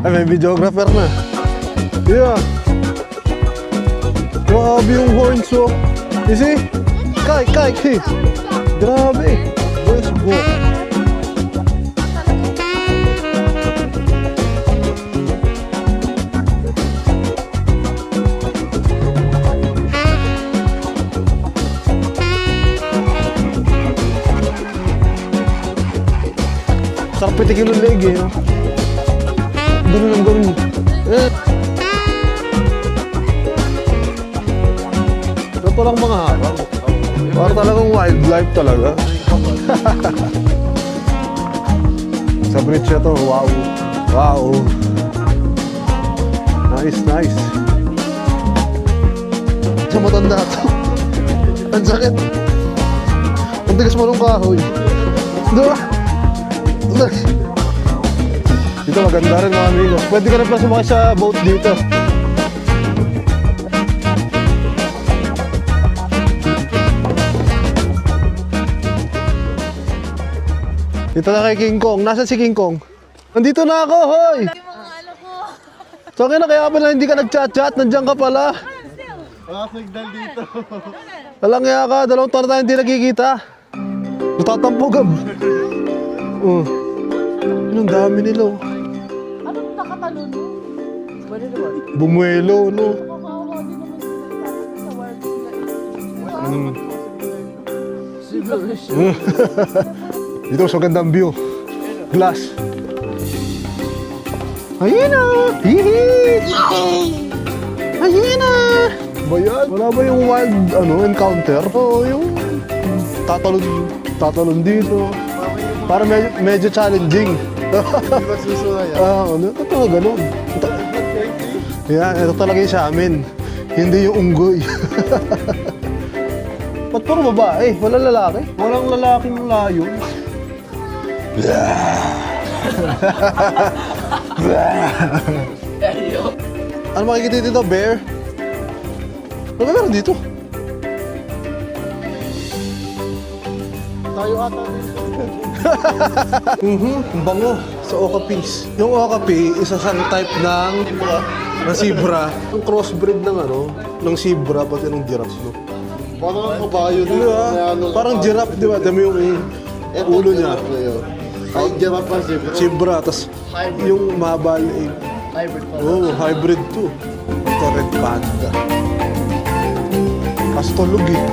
Ay, may videographer na. Yeah. Grabe yung horns, oh. You see? Kay. Grabe. Boys, go. Sarap pitikil yung leg, eh. Ganun. Ito lang mga harang. Parang talagang wildlife talaga. Sa bridge na to, wow. Nice. Sa matanda to. Ang sakit. Ang tigas mo nung kahoy. Diba? Dito maganda rin mga amigo. Pwede ka rin pala sumakay sa boat dito. Dito na kay King Kong. Nasaan si King Kong? Nandito na ako, hoy! So kaya na kaya pala hindi ka nag-chat-chat. Nandiyan ka pala. Signal dito. Walang kaya ka. 2 taon na tayo hindi nagkikita. Natatampugab. Ang dami nila, oh. Anong nakatalon mo? Bumuelo, no? Nakakawa din naman sa Dito mas magandang view. Glass. Ayun na! Hihi! Ayun na! Ba yan? Wala ba yung wild encounter? Oo, yung tatalon dito. Para medyo challenging. Diba susunod yan? Totoo ganun. Yan, ito talaga yung sa amin. Hindi yung unggoy. Ba't puro babae? Walang lalaki? Walang lalaking layo. Ano makikita dito? Bear? Ano meron dito? Tayo ata dito. Ang bango sa okapi's. Yung okapi, isa siyang type ng zebra. Ang crossbreed ng ng zebra pati ng giraffe, no? Parang kabayo Di dito. ba? Parang giraffe, di ba? Dami yung ulo niya. Ay, giraffe pa zebra. Zebra, tas yung mabal Hybrid pa. hybrid to. Ito red panda. Pastolog, eh.